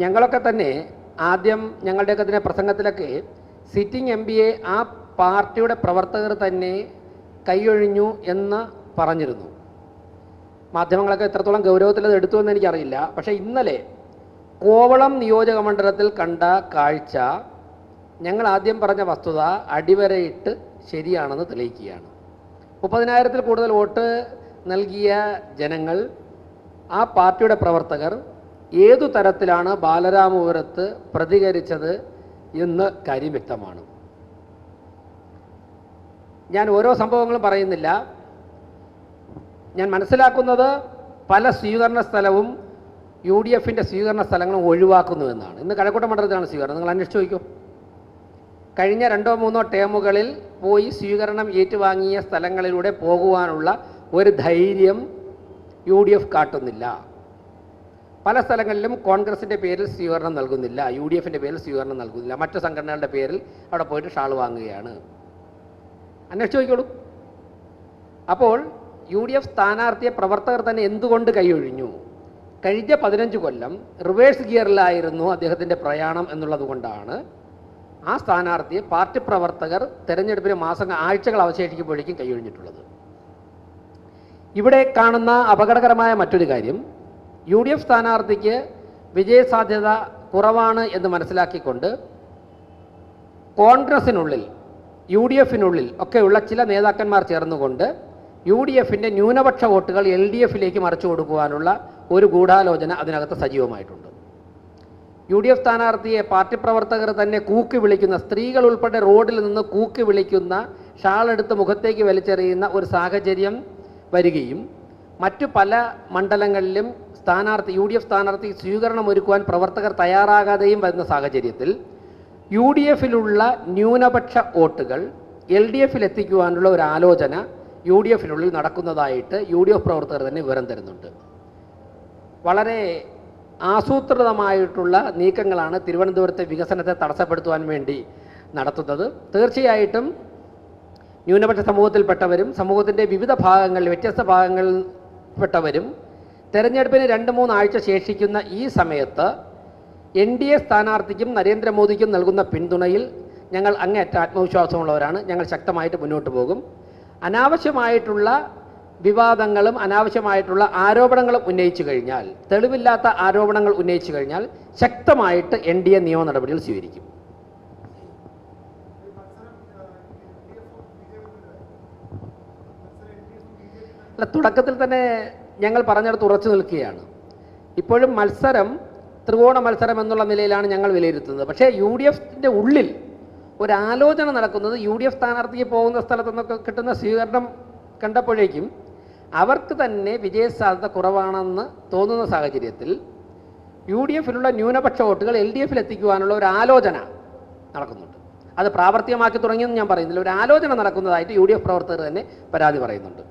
ഞങ്ങളൊക്കെ തന്നെ ആദ്യം ഞങ്ങളുടെയൊക്കെ തന്നെ പ്രസംഗത്തിലൊക്കെ സിറ്റിംഗ് എം പിയെ ആ പാർട്ടിയുടെ പ്രവർത്തകർ തന്നെ കൈയൊഴിഞ്ഞു എന്ന് പറഞ്ഞിരുന്നു. മാധ്യമങ്ങളൊക്കെ എത്രത്തോളം ഗൗരവത്തിൽ അത് എടുത്തു എന്ന് എനിക്കറിയില്ല. പക്ഷേ ഇന്നലെ കോവളം നിയോജക മണ്ഡലത്തിൽ കണ്ട കാഴ്ച ഞങ്ങൾ ആദ്യം പറഞ്ഞ വസ്തുത അടിവരയിട്ട് ശരിയാണെന്ന് തെളിയിക്കുകയാണ്. 30,000-ൽ കൂടുതൽ വോട്ട് നൽകിയ ജനങ്ങൾ, ആ പാർട്ടിയുടെ പ്രവർത്തകർ ഏതു തരത്തിലാണ് ബാലരാമപുരത്ത് പ്രതികരിച്ചത് എന്ന് കാര്യം വ്യക്തമാണ്. ഞാൻ ഓരോ സംഭവങ്ങളും പറയുന്നില്ല. ഞാൻ മനസ്സിലാക്കുന്നത് പല സ്വീകരണ സ്ഥലവും UDFൻ്റെ സ്വീകരണ സ്ഥലങ്ങളും ഒഴിവാക്കുന്നു എന്നാണ്. ഇന്ന് കഴക്കൂട്ടം മണ്ഡലത്തിലാണ് സ്വീകരണം. നിങ്ങൾ അന്വേഷിച്ച് ചോദിക്കൂ. കഴിഞ്ഞ 2-3 ടേമുകളിൽ പോയി സ്വീകരണം ഏറ്റുവാങ്ങിയ സ്ഥലങ്ങളിലൂടെ പോകുവാനുള്ള ഒരു ധൈര്യം UDF കാട്ടുന്നില്ല. പല സ്ഥലങ്ങളിലും കോൺഗ്രസിൻ്റെ പേരിൽ സ്വീകരണം നൽകുന്നില്ല, UDFൻ്റെ പേരിൽ സ്വീകരണം നൽകുന്നില്ല, മറ്റു സംഘടനകളുടെ പേരിൽ അവിടെ പോയിട്ട് ഷാൾ വാങ്ങുകയാണ്. അന്വേഷിച്ച് നോക്കിക്കോളൂ. അപ്പോൾ UDF സ്ഥാനാർത്ഥിയെ പ്രവർത്തകർ തന്നെ എന്തുകൊണ്ട് കൈയൊഴിഞ്ഞു? കഴിഞ്ഞ 15 കൊല്ലം റിവേഴ്സ് ഗിയറിലായിരുന്നു അദ്ദേഹത്തിൻ്റെ പ്രയാണം എന്നുള്ളത് കൊണ്ടാണ് ആ സ്ഥാനാർത്ഥിയെ പാർട്ടി പ്രവർത്തകർ തെരഞ്ഞെടുപ്പിന് ആഴ്ചകൾ അവശേഷിക്കുമ്പോഴേക്കും കൈയൊഴിഞ്ഞിട്ടുള്ളത്. ഇവിടെ കാണുന്ന അപകടകരമായ മറ്റൊരു കാര്യം, UDF സ്ഥാനാർത്ഥിക്ക് വിജയസാധ്യത കുറവാണ് എന്ന് മനസ്സിലാക്കിക്കൊണ്ട് കോൺഗ്രസിനുള്ളിൽ UDFിനുള്ളിൽ ഒക്കെയുള്ള ചില നേതാക്കന്മാർ ചേർന്നുകൊണ്ട് UDFൻ്റെ ന്യൂനപക്ഷ വോട്ടുകൾ LDFിലേക്ക് മറിച്ചു കൊടുക്കുവാനുള്ള ഒരു ഗൂഢാലോചന അതിനകത്ത് സജീവമായിട്ടുണ്ട്. UDF സ്ഥാനാർത്ഥിയെ പാർട്ടി പ്രവർത്തകർ തന്നെ കൂക്കി വിളിക്കുന്ന, സ്ത്രീകൾ ഉൾപ്പെടെ റോഡിൽ നിന്ന് കൂക്കി വിളിക്കുന്ന, ഷാളെടുത്ത് മുഖത്തേക്ക് വലിച്ചെറിയുന്ന ഒരു സാഹചര്യം വരികയും മറ്റു പല മണ്ഡലങ്ങളിലും UDF സ്ഥാനാർത്ഥി സ്വീകരണം ഒരുക്കുവാൻ പ്രവർത്തകർ തയ്യാറാകാതെയും വരുന്ന സാഹചര്യത്തിൽ UDFിലുള്ള ന്യൂനപക്ഷ വോട്ടുകൾ LDFിൽ എത്തിക്കുവാനുള്ള ഒരു ആലോചന UDFിനുള്ളിൽ നടക്കുന്നതായിട്ട് UDF പ്രവർത്തകർ തന്നെ വിവരം തരുന്നുണ്ട്. വളരെ ആസൂത്രിതമായിട്ടുള്ള നീക്കങ്ങളാണ് തിരുവനന്തപുരത്തെ വികസനത്തെ തടസ്സപ്പെടുത്തുവാൻ വേണ്ടി നടത്തുന്നത്. തീർച്ചയായിട്ടും ന്യൂനപക്ഷ സമൂഹത്തിൽപ്പെട്ടവരും സമൂഹത്തിൻ്റെ വിവിധ ഭാഗങ്ങളിൽ, വ്യത്യസ്ത ഭാഗങ്ങളിൽപ്പെട്ടവരും തെരഞ്ഞെടുപ്പിന് 2-3 ആഴ്ച ശേഷിക്കുന്ന ഈ സമയത്ത് NDA സ്ഥാനാർത്ഥിക്കും നരേന്ദ്രമോദിക്കും നൽകുന്ന പിന്തുണയിൽ ഞങ്ങൾ അങ്ങേയറ്റ ആത്മവിശ്വാസമുള്ളവരാണ്. ഞങ്ങൾ ശക്തമായിട്ട് മുന്നോട്ട് പോകും. അനാവശ്യമായിട്ടുള്ള വിവാദങ്ങളും അനാവശ്യമായിട്ടുള്ള ആരോപണങ്ങളും ഉന്നയിച്ചു കഴിഞ്ഞാൽ, തെളിവില്ലാത്ത ആരോപണങ്ങൾ ഉന്നയിച്ചു കഴിഞ്ഞാൽ ശക്തമായിട്ട് NDA നിയമ നടപടികൾ സ്വീകരിക്കും. അല്ല, തുടക്കത്തിൽ തന്നെ ഞങ്ങൾ പറഞ്ഞിടത്ത് ഉറച്ചു നിൽക്കുകയാണ്. ഇപ്പോഴും മത്സരം ത്രികോണ മത്സരം എന്നുള്ള നിലയിലാണ് ഞങ്ങൾ വിലയിരുത്തുന്നത്. പക്ഷേ UDFൻ്റെ ഉള്ളിൽ ഒരാലോചന നടക്കുന്നത്, UDF സ്ഥാനാർത്ഥിക്ക് പോകുന്ന സ്ഥലത്തു നിന്നൊക്കെ കിട്ടുന്ന സ്വീകരണം കണ്ടപ്പോഴേക്കും അവർക്ക് തന്നെ വിജയസാധ്യത കുറവാണെന്ന് തോന്നുന്ന സാഹചര്യത്തിൽ UDFിലുള്ള ന്യൂനപക്ഷ വോട്ടുകൾ LDFിൽ എത്തിക്കുവാനുള്ള ഒരു ആലോചന നടക്കുന്നുണ്ട്. അത് പ്രാവർത്തികമാക്കി തുടങ്ങിയെന്ന് ഞാൻ പറയുന്നില്ല. ഒരു ആലോചന നടക്കുന്നതായിട്ട് UDF പ്രവർത്തകർ തന്നെ പരാതി പറയുന്നുണ്ട്.